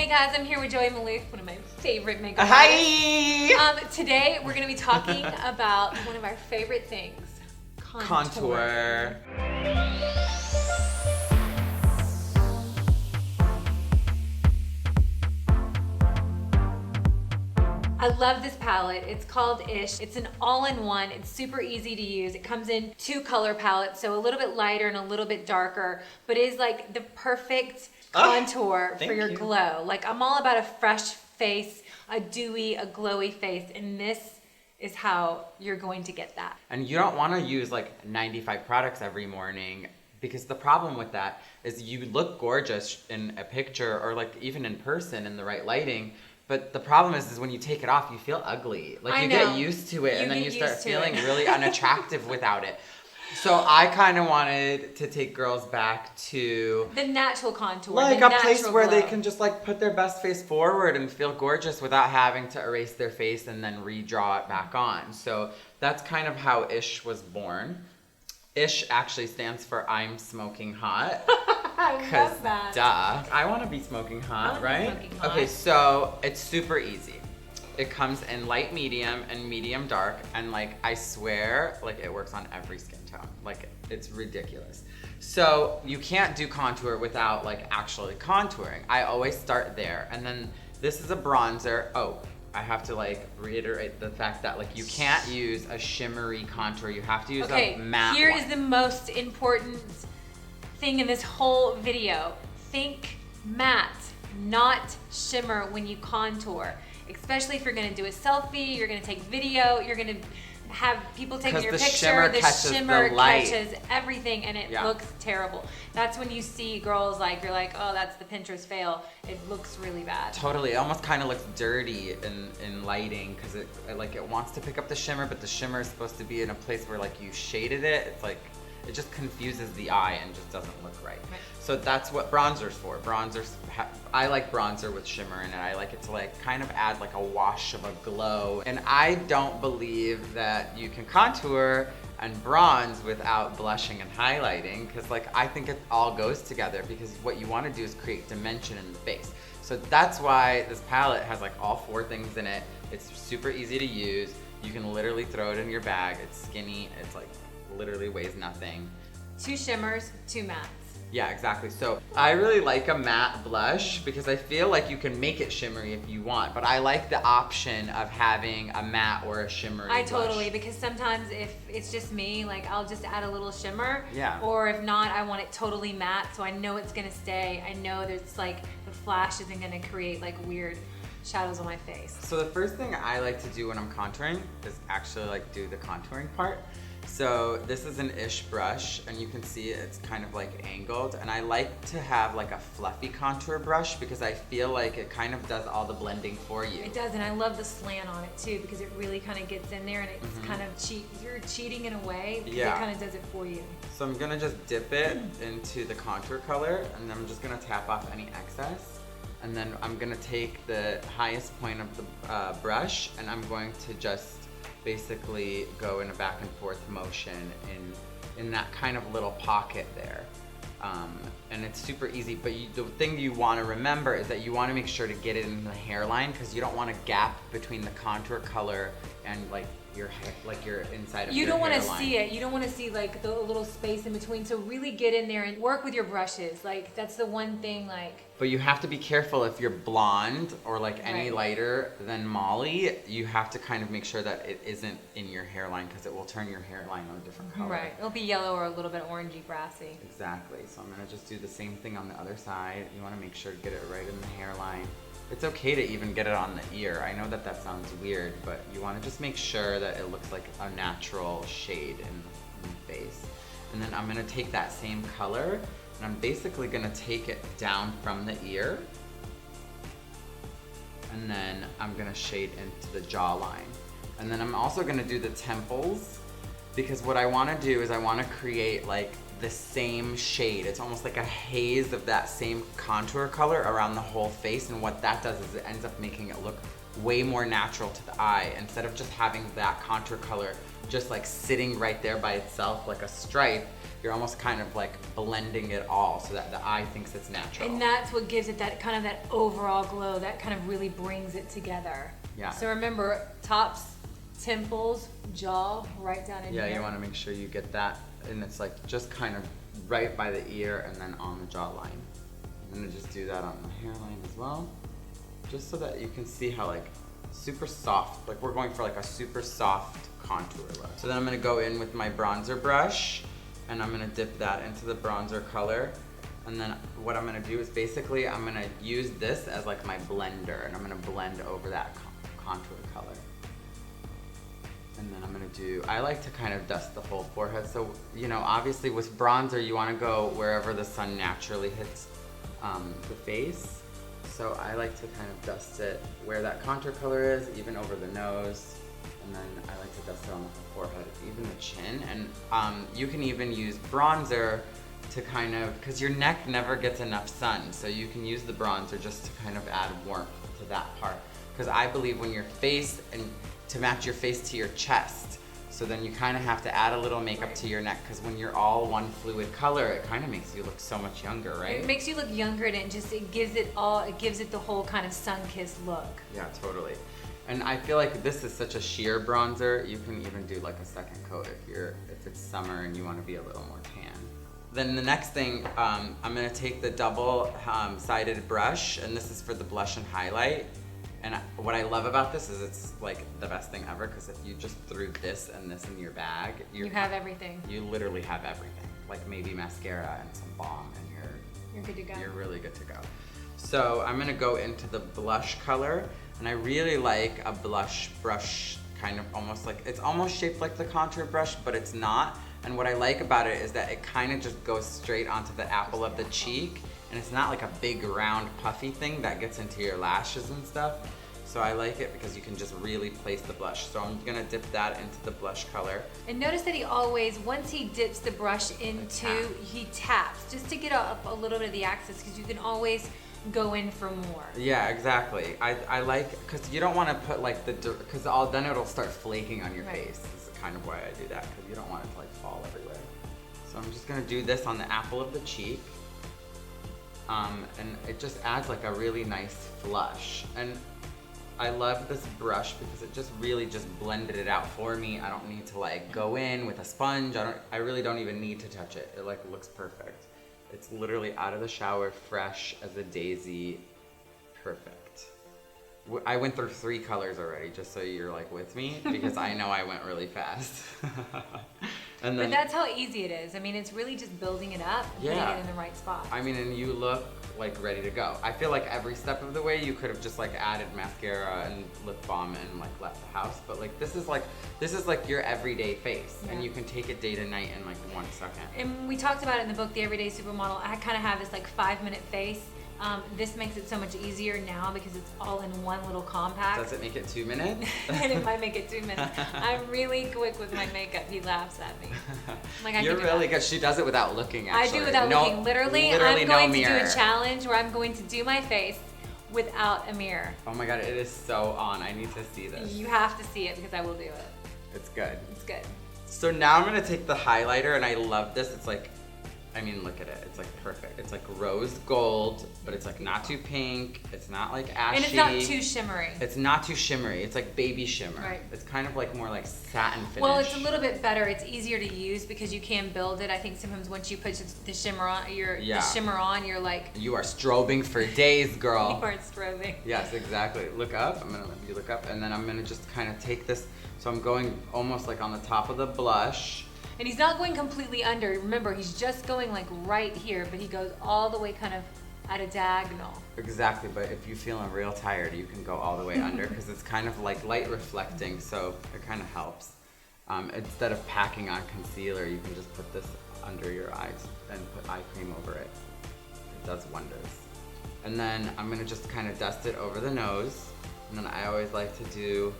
Hey guys, I'm here with Joey Maalouf, one of my favorite makeup Hi! artists. Today we're going to be talking about one of our favorite things, contour. I love this palette. It's called Ish. It's an all-in-one. It's super easy to use. It comes in 2 color palettes, so a little bit lighter and a little bit darker, but it is like the perfect contour for your glow. Like, I'm all about a fresh face, a dewy, a glowy face, and this is how you're going to get that. And you don't want to use like 95 products every morning, because the problem with that is you look gorgeous in a picture or like even in person in the right lighting. But the problem is when you take it off, you feel ugly. Like you get used to it, and then you start feeling really unattractive without it. So I kind of wanted to take girls back to the natural contour, like a place where they can just like put their best face forward and feel gorgeous without having to erase their face and then redraw it back on. So that's kind of how Ish was born. Ish actually stands for I'm Smoking Hot. I love that. Duh. I want to be smoking hot, right? Smoking hot. Okay, so it's super easy. It comes in light medium and medium dark, and like I swear, like it works on every skin tone. Like it's ridiculous. So you can't do contour without like actually contouring. I always start there, and then this is a bronzer. Oh, I have to like reiterate the fact that like you can't use a shimmery contour. You have to use a matte Here one. is the most important thing in this whole video. Think matte, not shimmer when you contour. Especially if you're gonna do a selfie, you're gonna take video, you're gonna have people taking your picture, the shimmer catches everything, and it looks terrible. That's when you see girls like, you're like, oh, that's the Pinterest fail. It looks really bad. Totally, it almost kind of looks dirty in lighting, because it wants to pick up the shimmer, but the shimmer is supposed to be in a place where like you shaded it. It's like, it just confuses the eye and just doesn't look right. So that's what bronzer's for. I like bronzer with shimmer in it. I like it to like kind of add like a wash of a glow. And I don't believe that you can contour and bronze without blushing and highlighting, because like I think it all goes together, because what you want to do is create dimension in the face. So that's why this palette has like all 4 things in it. It's super easy to use. You can literally throw it in your bag. It's skinny. It's like literally weighs nothing. 2 shimmers, 2 mattes. Yeah, exactly. So I really like a matte blush because I feel like you can make it shimmery if you want, but I like the option of having a matte or a shimmery blush. Totally, because sometimes if it's just me, like I'll just add a little shimmer. Yeah. Or if not, I want it totally matte, so I know it's gonna stay. I know there's like, the flash isn't gonna create like weird shadows on my face. So the first thing I like to do when I'm contouring is actually like do the contouring part. So this is an Ish brush, and you can see it's kind of like angled, and I like to have like a fluffy contour brush because I feel like it kind of does all the blending for you. It does, and I love the slant on it too, because it really kind of gets in there, and it's kind of you're cheating in a way, because it kind of does it for you. So I'm gonna just dip it into the contour color, and then I'm just gonna tap off any excess. And then I'm gonna take the highest point of the brush, and I'm going to just basically go in a back and forth motion in that kind of little pocket there. And it's super easy, but the thing you want to remember is that you want to make sure to get it in the hairline, because you don't want a gap between the contour color and like your hair, like your inside of your hairline. You don't want to see it. You don't want to see like the little space in between. So really get in there and work with your brushes. Like that's the one thing. Like. But you have to be careful if you're blonde or like any lighter than Molly. You have to kind of make sure that it isn't in your hairline, because it will turn your hairline on a different color. Right. It'll be yellow or a little bit orangey, brassy. Exactly. So I'm gonna just do the same thing on the other side. You want to make sure to get it right in the hairline. It's okay to even get it on the ear. I know that sounds weird, but you want to just make sure that it looks like a natural shade in the face. And then I'm gonna take that same color, and I'm basically gonna take it down from the ear, and then I'm gonna shade into the jawline. And then I'm also gonna do the temples, because what I wanna do is I wanna create like the same shade. It's almost like a haze of that same contour color around the whole face, and what that does is it ends up making it look way more natural to the eye, instead of just having that contour color just like sitting right there by itself like a stripe, you're almost kind of like blending it all so that the eye thinks it's natural. And that's what gives it that kind of that overall glow that kind of really brings it together. Yeah. So remember, tops, temples, jaw, right down in here. Yeah, you want to make sure you get that, and it's like just kind of right by the ear and then on the jawline. I'm gonna just do that on the hairline as well, just so that you can see how like super soft, like we're going for like a super soft contour look. So then I'm gonna go in with my bronzer brush and I'm gonna dip that into the bronzer color. And then what I'm gonna do is basically I'm gonna use this as like my blender, and I'm gonna blend over that contour color. And then I'm gonna do, I like to kind of dust the whole forehead. So, you know, obviously with bronzer, you wanna go wherever the sun naturally hits the face. So I like to kind of dust it where that contour color is, even over the nose. And then I like to dust it on the forehead, even the chin. And you can even use bronzer to kind of, because your neck never gets enough sun. So you can use the bronzer just to kind of add warmth to that part. Because I believe when your face, and to match your face to your chest, so then you kind of have to add a little makeup to your neck, because when you're all one fluid color, it kind of makes you look so much younger, right? It makes you look younger, and it gives it the whole kind of sun-kissed look. Yeah, totally. And I feel like this is such a sheer bronzer. You can even do like a second coat if it's summer and you want to be a little more tan. Then the next thing, I'm gonna take the double sided brush, and this is for the blush and highlight. And what I love about this is it's like the best thing ever, because if you just threw this and this in your bag, You have everything. You literally have everything. Like maybe mascara and some balm, and You're good to go. you're really good to go. So I'm gonna go into the blush color, and I really like a blush brush, kind of almost like, it's almost shaped like the contour brush, but it's not. And what I like about it is that it kind of just goes straight onto the apple of the cheek, and it's not like a big round puffy thing that gets into your lashes and stuff. So I like it because you can just really place the blush. So I'm gonna dip that into the blush color. And notice that he always, once he dips the brush into, he taps just to get up a little bit of the access, because you can always go in for more. Yeah, exactly. I like, because you don't want to put like because then it'll start flaking on your face. This is kind of why I do that, because you don't want it to like fall everywhere. So I'm just gonna do this on the apple of the cheek. And it just adds like a really nice flush. And I love this brush because it just really just blended it out for me. I don't need to like go in with a sponge. I really don't even need to touch it. It like looks perfect. It's literally out of the shower, fresh as a daisy, perfect. I went through 3 colors already, just so you're like with me, because I know I went really fast. And then, but that's how easy it is. I mean, it's really just building it up and putting it in the right spot. I mean, and you look like ready to go. I feel like every step of the way you could have just like added mascara and lip balm and like left the house, but like this is like your everyday face, and you can take it day to night in like 1 second. And we talked about it in the book, The Everyday Supermodel. I kind of have this like 5-minute face. This makes it so much easier now because it's all in one little compact. Does it make it 2 minutes? And it might make it 2 minutes. I'm really quick with my makeup. He laughs at me. Like, You're really good. She does it without looking, actually. I do without looking. Literally I'm going to do a challenge where I'm going to do my face without a mirror. Oh my god, it is so on. I need to see this. You have to see it because I will do it. It's good. It's good. So now I'm gonna take the highlighter, and I love this. It's like, I mean, look at it. It's like perfect. It's like rose gold, but it's like not too pink. It's not like ashy. And it's not too shimmery. It's not too shimmery. It's like baby shimmer. Right. It's kind of like more like satin finish. Well, it's a little bit better. It's easier to use because you can build it. I think sometimes once you put the shimmer on, the shimmer on, you're like, you are strobing for days, girl. You are strobing. Yes, exactly. Look up. I'm gonna let you look up, and then I'm gonna just kind of take this. So I'm going almost like on the top of the blush. And he's not going completely under. Remember, he's just going like right here, but he goes all the way kind of at a diagonal. Exactly, but if you're feeling real tired, you can go all the way under because it's kind of like light reflecting, so it kind of helps. Instead of packing on concealer, you can just put this under your eyes and put eye cream over it. It does wonders. And then I'm gonna just kind of dust it over the nose. And then I always like to do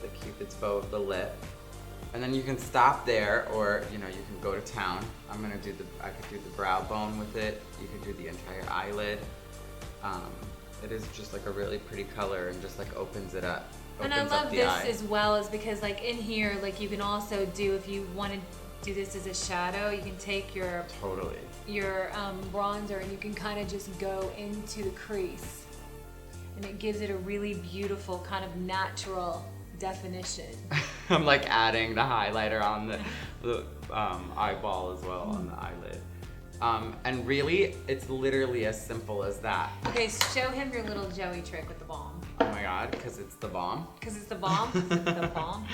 the Cupid's bow of the lip. And then you can stop there, or you know, you can go to town. I could do the brow bone with it. You could do the entire eyelid. It is just like a really pretty color and just like opens it up. And I opens up love the this eye. as well is because like in here, like you can also do, if you want to do this as a shadow, you can take your Totally. bronzer and you can kind of just go into the crease. And it gives it a really beautiful kind of natural definition. I'm like adding the highlighter on the eyeball as well, on the eyelid. And really, it's literally as simple as that. Okay, show him your little Joey trick with the balm. Oh my god, because it's the balm. Because it's the balm? The balm?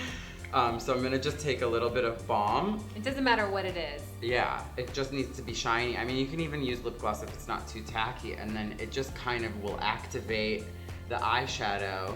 So I'm gonna just take a little bit of balm. It doesn't matter what it is. Yeah, it just needs to be shiny. I mean, you can even use lip gloss if it's not too tacky, and then it just kind of will activate the eyeshadow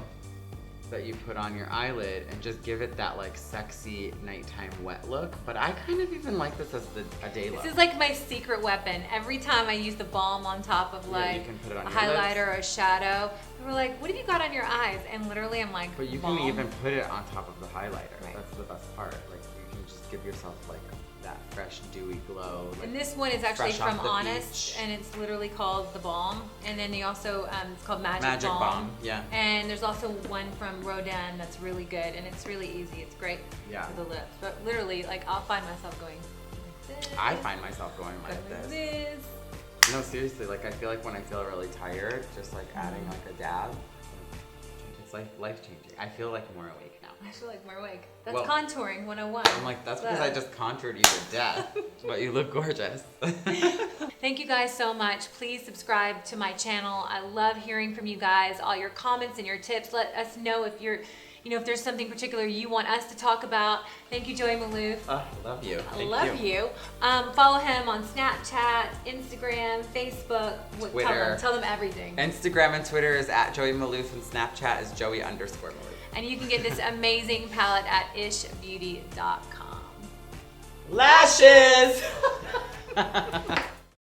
that you put on your eyelid and just give it that like sexy nighttime wet look. But I kind of even like this as a day look. This is like my secret weapon. Every time I use the balm on top of like you can put it on a your highlighter or a shadow, people are like, what have you got on your eyes? And literally I'm like, But you balm. can even put it on top of the highlighter. Right. That's the best part. Like you can just give yourself like that fresh dewy glow. Like, And this one is actually fresh off from the Honest, beach. and it's literally called the Balm. And then they also, it's called Magic Magic Balm, yeah. And there's also one from Rodin that's really good, and it's really easy. It's great Yeah. for the lips. But literally, like, I'll find myself going like this. I find myself going going like this. No, seriously, like I feel like when I feel really tired, just like adding like a dab, it's like life changing. I feel like more awake now. I feel like more awake. That's Well, contouring 101. I'm like, that's because I just contoured you to death, but you look gorgeous. Thank you guys so much. Please subscribe to my channel. I love hearing from you guys, all your comments and your tips. Let us know if you're, if there's something particular you want us to talk about. Thank you, Joey Maalouf. Love you. I love you. Follow him on Snapchat, Instagram, Facebook. Twitter. Tell them everything. Instagram and Twitter is at Joey Maalouf, and Snapchat is Joey_Maalouf. And you can get this amazing palette at ishbeauty.com. Lashes!